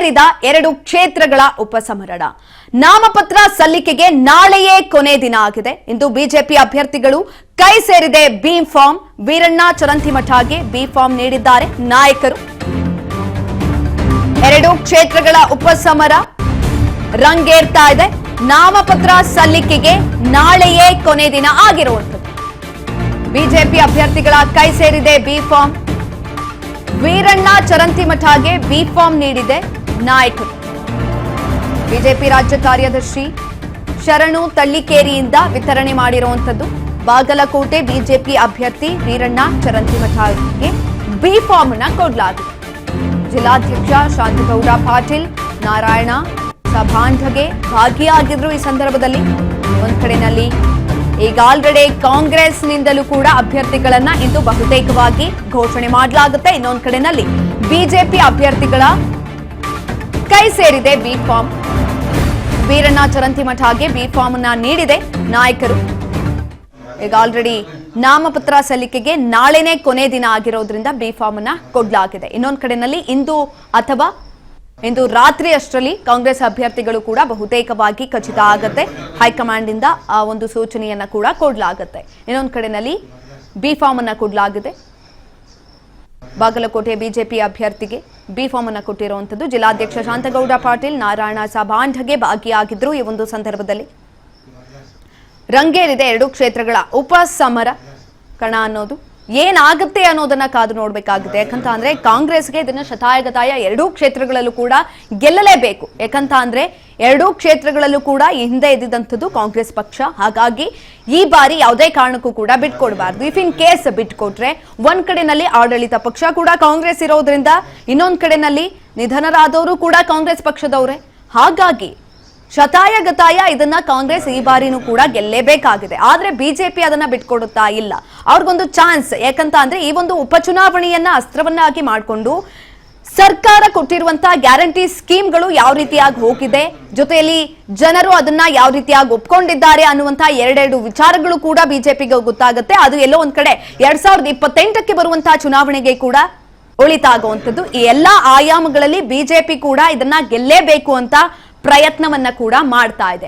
ರಂಗೇರಿದ 2 ಕ್ಷೇತ್ರಗಳ ಉಪಸಮರಣ. ನಾಮಪತ್ರ ಸಲ್ಲಿಕೆಗೆ ನಾಳೆಯೇ ಕೊನೆ ದಿನ ಆಗಿದೆ. ಇಂದು ಬಿಜೆಪಿ ಅಭ್ಯರ್ಥಿಗಳು ಕೈ ಸೇರಿದೆ ಬಿ ಫಾರ್ಮ್. ವೀರಣ್ಣ ಚರಂತಿಮಠಗೆ ಬಿ ಫಾರ್ಮ್ ನೀಡಿದ್ದಾರೆ ನಾಯಕರು. 2 ಕ್ಷೇತ್ರಗಳ ಉಪಸಮರ ರಂಗೇರ್ತಾ ಇದೆ. ನಾಮಪತ್ರ ಸಲ್ಲಿಕೆಗೆ ನಾಳೆಯೇ ಕೊನೆ ದಿನ ಆಗಿರುವಂತದ್ದು. ಬಿಜೆಪಿ ಅಭ್ಯರ್ಥಿಗಳ ಕೈ ಸೇರಿದೆ ಬಿ ಫಾರ್ಮ್. ವೀರಣ್ಣ ಚರಂತಿಮಠಗೆ ಬಿ ಫಾರ್ಮ್ ನೀಡಿದೆ ನಾಯಕರು. ಬಿಜೆಪಿ ರಾಜ್ಯ ಕಾರ್ಯದರ್ಶಿ ಶರಣು ತಳ್ಳಿಕೇರಿಯಿಂದ ವಿತರಣೆ ಮಾಡಿರುವಂತದ್ದು. ಬಾಗಲಕೋಟೆ ಬಿಜೆಪಿ ಅಭ್ಯರ್ಥಿ ವೀರಣ್ಣ ಚರಂತಿಮಠಗೆ ಬಿ ಫಾರ್ಮ್ ಅನ್ನು ಕೊಡಲಾಗಿದೆ. ಜಿಲ್ಲಾಧ್ಯಕ್ಷ ಶಾಂತಗೌಡ ಪಾಟೀಲ್, ನಾರಾಯಣ ಸಭಾಂಠಗೆ ಭಾಗಿಯಾಗಿದ್ರು. ಈ ಸಂದರ್ಭದಲ್ಲಿ ಒಂದ್ ಕಡೆನಲ್ಲಿ ಈಗ ಆಲ್ರೆಡಿ ಕಾಂಗ್ರೆಸ್ನಿಂದಲೂ ಕೂಡ ಅಭ್ಯರ್ಥಿಗಳನ್ನ ಇಂದು ಬಹುತೇಕವಾಗಿ ಘೋಷಣೆ ಮಾಡಲಾಗುತ್ತೆ. ಇನ್ನೊಂದು ಕಡೆನಲ್ಲಿ ಬಿಜೆಪಿ ಅಭ್ಯರ್ಥಿಗಳ ಕೈ ಸೇರಿದೆ ಬಿ ಫಾರ್ಮ್. ವೀರಣ್ಣ ಚರಂತಿಮಠಗೆ ಬಿ ಫಾರ್ಮ್ ಅನ್ನ ನೀಡಿದೆ ನಾಯಕರು. ಈಗ ಆಲ್ರೆಡಿ ನಾಮಪತ್ರ ಸಲ್ಲಿಕೆಗೆ ನಾಳೆನೇ ಕೊನೆ ದಿನ ಆಗಿರೋದ್ರಿಂದ ಬಿ ಫಾರ್ಮ್ ಅನ್ನ ಕೊಡಲಾಗಿದೆ. ಇನ್ನೊಂದು ಕಡೆನಲ್ಲಿ ಇಂದು ರಾತ್ರಿ ಅಷ್ಟರಲ್ಲಿ ಕಾಂಗ್ರೆಸ್ ಅಭ್ಯರ್ಥಿಗಳು ಕೂಡ ಬಹುತೇಕವಾಗಿ ಖಚಿತ ಆಗುತ್ತೆ. ಹೈಕಮಾಂಡ್ ಇಂದ ಆ ಒಂದು ಸೂಚನೆಯನ್ನ ಕೂಡ ಕೊಡಲಾಗುತ್ತೆ. ಇನ್ನೊಂದು ಕಡೆನಲ್ಲಿ ಬಿ ಫಾರ್ಮ್ ಅನ್ನ ಕೊಡಲಾಗಿದೆ. ಬಾಗಲಕೋಟೆ ಬಿಜೆಪಿ ಅಭ್ಯರ್ಥಿಗೆ ಬಿ ಫಾರ್ಮ್ ಅನ್ನ ಕೊಟ್ಟಿರುವಂತದ್ದು. ಜಿಲ್ಲಾಧ್ಯಕ್ಷ ಶಾಂತಗೌಡ ಪಾಟೀಲ್, ನಾರಾಯಣ ಸಭಾಂಠಗೆ ಭಾಗಿಯಾಗಿದ್ರು. ಈ ಒಂದು ಸಂದರ್ಭದಲ್ಲಿ ರಂಗೇರಿದೆ 2 ಕ್ಷೇತ್ರಗಳ ಉಪಸಮರ. ಕಣ ಅನ್ನೋದು ಏನಾಗುತ್ತೆ ಅನ್ನೋದನ್ನ ಕಾದು ನೋಡ್ಬೇಕಾಗಿದೆ. ಯಾಕಂತ ಅಂದ್ರೆ ಕಾಂಗ್ರೆಸ್ಗೆ ಇದನ್ನ ಶತಾಯಗತಾಯ 2 ಕ್ಷೇತ್ರಗಳಲ್ಲೂ ಕೂಡ ಗೆಲ್ಲಲೇಬೇಕು. ಯಾಕಂತ ಅಂದ್ರೆ 2 ಕ್ಷೇತ್ರಗಳಲ್ಲೂ ಕೂಡ ಹಿಂದೆ ಇದ್ದಿದ್ದಂಥದ್ದು ಕಾಂಗ್ರೆಸ್ ಪಕ್ಷ. ಹಾಗಾಗಿ ಈ ಬಾರಿ ಯಾವುದೇ ಕಾರಣಕ್ಕೂ ಕೂಡ ಬಿಟ್ಕೊಡ್ಬಾರ್ದು. ಇಫ್ ಇನ್ ಕೇಸ್ ಬಿಟ್ಕೊಟ್ರೆ ಒಂದ್ ಕಡೆನಲ್ಲಿ ಆಡಳಿತ ಪಕ್ಷ ಕೂಡ ಕಾಂಗ್ರೆಸ್ ಇರೋದ್ರಿಂದ, ಇನ್ನೊಂದ್ ಕಡೆನಲ್ಲಿ ನಿಧನರಾದವರು ಕೂಡ ಕಾಂಗ್ರೆಸ್ ಪಕ್ಷದವರೇ. ಹಾಗಾಗಿ ಶತಾಯಗತಾಯ ಇದನ್ನ ಕಾಂಗ್ರೆಸ್ ಈ ಬಾರಿನೂ ಕೂಡ ಗೆಲ್ಲೇಬೇಕಾಗಿದೆ. ಆದ್ರೆ ಬಿಜೆಪಿ ಅದನ್ನ ಬಿಟ್ಕೊಡುತ್ತಾ ಇಲ್ಲ. ಅವ್ರಿಗೊಂದು ಚಾನ್ಸ್. ಯಾಕಂತ ಅಂದ್ರೆ ಈ ಒಂದು ಉಪಚುನಾವಣೆಯನ್ನ ಅಸ್ತ್ರವನ್ನಾಗಿ ಮಾಡಿಕೊಂಡು ಸರ್ಕಾರ ಕೊಟ್ಟಿರುವಂತಹ ಗ್ಯಾರಂಟಿ ಸ್ಕೀಮ್ಗಳು ಯಾವ ರೀತಿಯಾಗಿ ಹೋಗಿದೆ, ಜೊತೆಯಲ್ಲಿ ಜನರು ಅದನ್ನ ಯಾವ ರೀತಿಯಾಗಿ ಒಪ್ಕೊಂಡಿದ್ದಾರೆ ಅನ್ನುವಂತಹ 2 ವಿಚಾರಗಳು ಕೂಡ ಬಿಜೆಪಿಗೆ ಗೊತ್ತಾಗುತ್ತೆ. ಅದು ಎಲ್ಲೋ ಒಂದ್ ಕಡೆ 2028ಕ್ಕೆ ಬರುವಂತಹ ಚುನಾವಣೆಗೆ ಕೂಡ ಒಳಿತಾಗುವಂಥದ್ದು. ಈ ಎಲ್ಲಾ ಆಯಾಮಗಳಲ್ಲಿ ಬಿಜೆಪಿ ಕೂಡ ಇದನ್ನ ಗೆಲ್ಲೇಬೇಕು ಅಂತ ಪ್ರಯತ್ನವನ್ನ ಕೂಡ ಮಾಡ್ತಾ ಇದೆ.